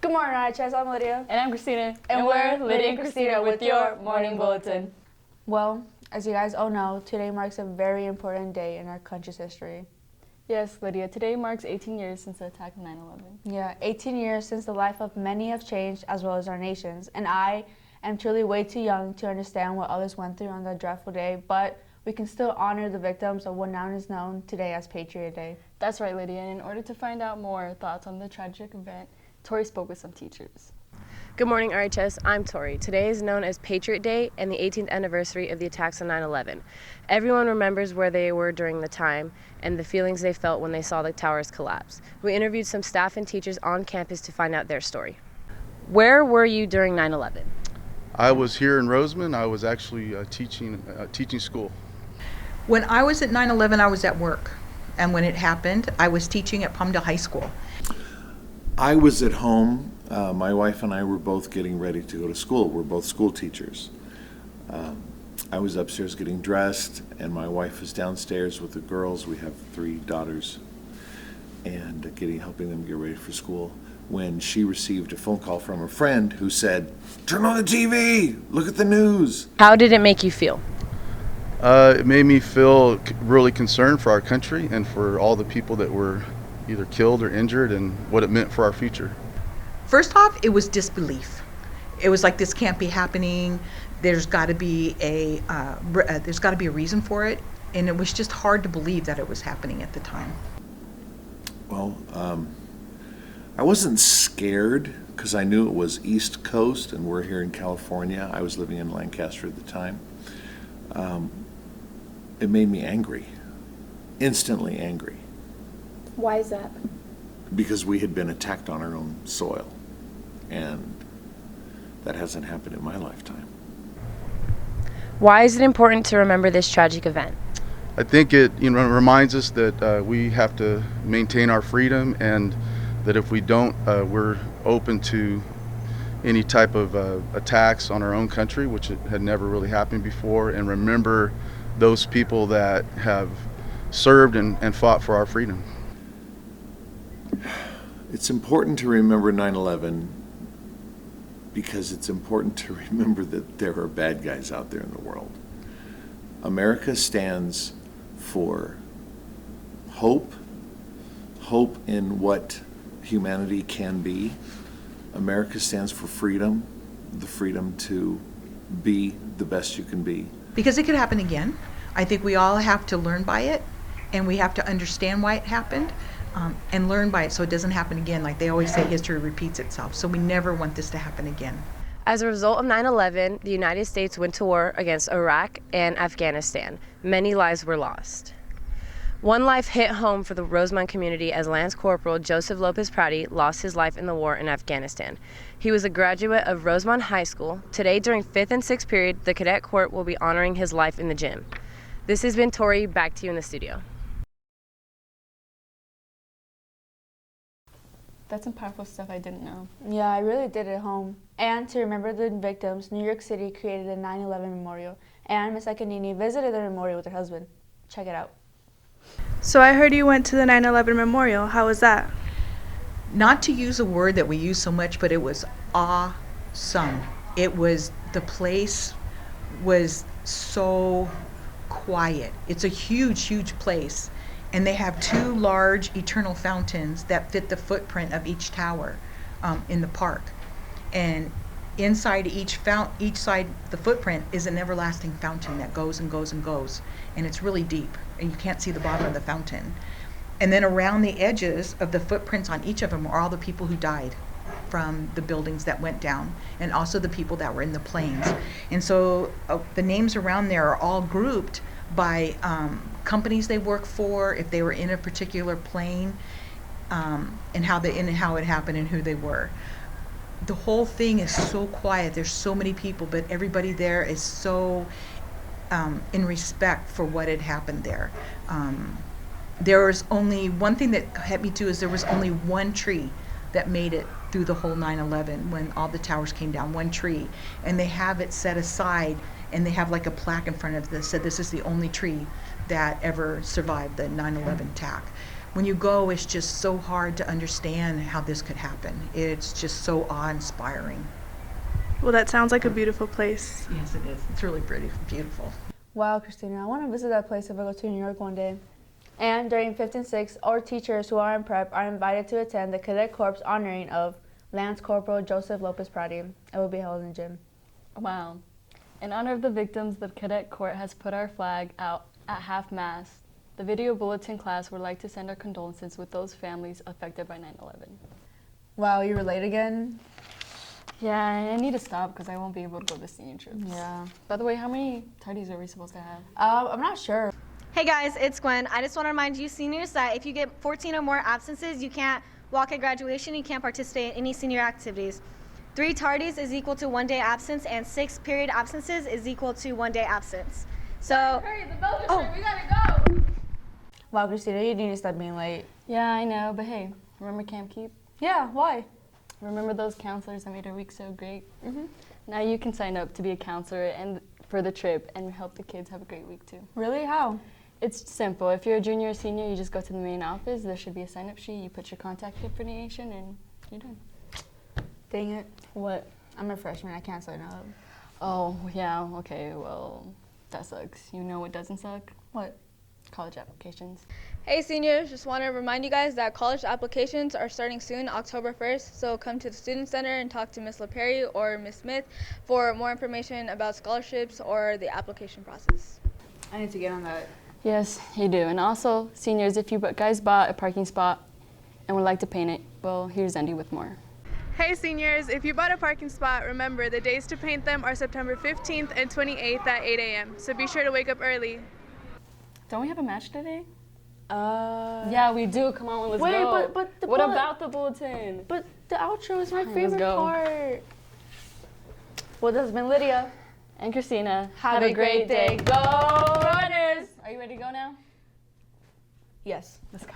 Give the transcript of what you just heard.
Good morning, RHS. I'm Lydia. And I'm Christina. And we're Lydia and Christina with your morning bulletin. Well, as you guys all know, today marks a very important day in our country's history. Yes, Lydia, today marks 18 years since the attack of 9/11. Yeah, 18 years since the life of many have changed, as well as our nation's. And I am truly way too young to understand what others went through on that dreadful day, but we can still honor the victims of what now is known today as Patriot Day. That's right, Lydia. And in order to find out more thoughts on the tragic event, Tori spoke with some teachers. Good morning, RHS. I'm Tori. Today is known as Patriot Day and the 18th anniversary of the attacks on 9/11. Everyone remembers where they were during the time and the feelings they felt when they saw the towers collapse. We interviewed some staff and teachers on campus to find out their story. Where were you during 9/11? I was here in Rosamond. I was actually teaching school. When I was at 9/11, I was at work. And when it happened, I was teaching at Palmdale High School. I was at home. My wife and I were both getting ready to go to school. We're both school teachers. I was upstairs getting dressed, and my wife was downstairs with the girls. We have 3 daughters, and helping them get ready for school, when she received a phone call from a friend who said, "Turn on the TV, look at the news." How did it make you feel? It made me feel really concerned for our country and for all the people that were either killed or injured, and what it meant for our future. First off, it was disbelief. It was like, this can't be happening. There's got to be a reason for it, and it was just hard to believe that it was happening at the time. Well, I wasn't scared because I knew it was East Coast and we're here in California. I was living in Lancaster at the time. It made me angry, instantly angry. Why is that? Because we had been attacked on our own soil, and that hasn't happened in my lifetime. Why is it important to remember this tragic event? I think it reminds us that we have to maintain our freedom, and that if we don't, we're open to any type of attacks on our own country, which had never really happened before, and remember those people that have served and fought for our freedom. It's important to remember 9/11 because it's important to remember that there are bad guys out there in the world. America stands for hope in what humanity can be. America stands for freedom, the freedom to be the best you can be. Because it could happen again. I think we all have to learn by it, and we have to understand why it happened, and learn by it so it doesn't happen again. Like they always say, history repeats itself. So we never want this to happen again. As a result of 9/11, the United States went to war against Iraq and Afghanistan. Many lives were lost. One life hit home for the Rosamond community as Lance Corporal Joseph Lopez Pratty lost his life in the war in Afghanistan. He was a graduate of Rosamond High School. Today, during 5th and 6th period, the cadet court will be honoring his life in the gym. This has been Tori. Back to you in the studio. That's some powerful stuff I didn't know. Yeah, I really did it at home. And to remember the victims, New York City created a 9/11 memorial, and Ms. Akanini visited the memorial with her husband. Check it out. So I heard you went to the 9/11 memorial. How was that? Not to use a word that we use so much, but it was awesome. The place was so quiet. It's a huge, huge place. And they have 2 large eternal fountains that fit the footprint of each tower in the park. And inside each side the footprint is an everlasting fountain that goes and goes and goes. And it's really deep, and you can't see the bottom of the fountain. And then around the edges of the footprints on each of them are all the people who died from the buildings that went down, and also the people that were in the planes. And so the names around there are all grouped by companies they work for, if they were in a particular plane, and how it happened and who they were. The whole thing is so quiet. There's so many people, but everybody there is so in respect for what had happened there. There was only one thing that hit me too, is there was only one tree that made it through the whole 9/11 when all the towers came down, one tree. And they have it set aside, and they have like a plaque in front of this that said this is the only tree that ever survived the 9/11 attack. when you go, it's just so hard to understand how this could happen. It's just so awe-inspiring. Well, that sounds like a beautiful place. Yes, it is. It's really pretty, beautiful. Wow, Christina, I want to visit that place if I go to New York one day. And during 5th and 6th, all teachers who are in prep are invited to attend the Cadet Corps honoring of Lance Corporal Joseph Lopez Prati. It will be held in the gym. Wow. In honor of the victims, the Cadet Court has put our flag out at half-mast. The video bulletin class would like to send our condolences with those families affected by 9/11. Wow, you were late again? Yeah, I need to stop because I won't be able to go to senior trips. Yeah. By the way, how many tardies are we supposed to have? I'm not sure. Hey guys, it's Gwen. I just want to remind you seniors that if you get 14 or more absences, you can't walk at graduation, you can't participate in any senior activities. 3 tardies is equal to 1 day absence, and 6 period absences is equal to 1 day absence. So, Hurry, the bells are ringing, we gotta go! Wow, Christina, you need to stop being late. Yeah, I know, but hey, remember Camp Keep? Yeah, why? Remember those counselors that made our week so great? Now you can sign up to be a counselor and for the trip and help the kids have a great week too. Really? How? It's simple. If you're a junior or senior, you just go to the main office. There should be a sign-up sheet. You put your contact information and you're done. Dang it. What? I'm a freshman. I can't sign up. Oh, yeah, okay, well, that sucks. You know what doesn't suck? What? College applications. Hey seniors, just want to remind you guys that college applications are starting soon, October 1st, so come to the Student Center and talk to Ms. LaPerry or Ms. Smith for more information about scholarships or the application process. I need to get on that. Yes, you do. And also, seniors, if you guys bought a parking spot and would like to paint it, well, here's Andy with more. Hey seniors, if you bought a parking spot, remember the days to paint them are September 15th and 28th at 8 a.m. So be sure to wake up early. Don't we have a match today? Uh. Yeah, we do. Come on, let's Wait, go. but the what bullet- about the bulletin? But the outro is my Let's favorite go. part. Well, this has been Lydia. And Christina, Have a great day. Go Runners! Are you ready to go now? Yes. Let's go.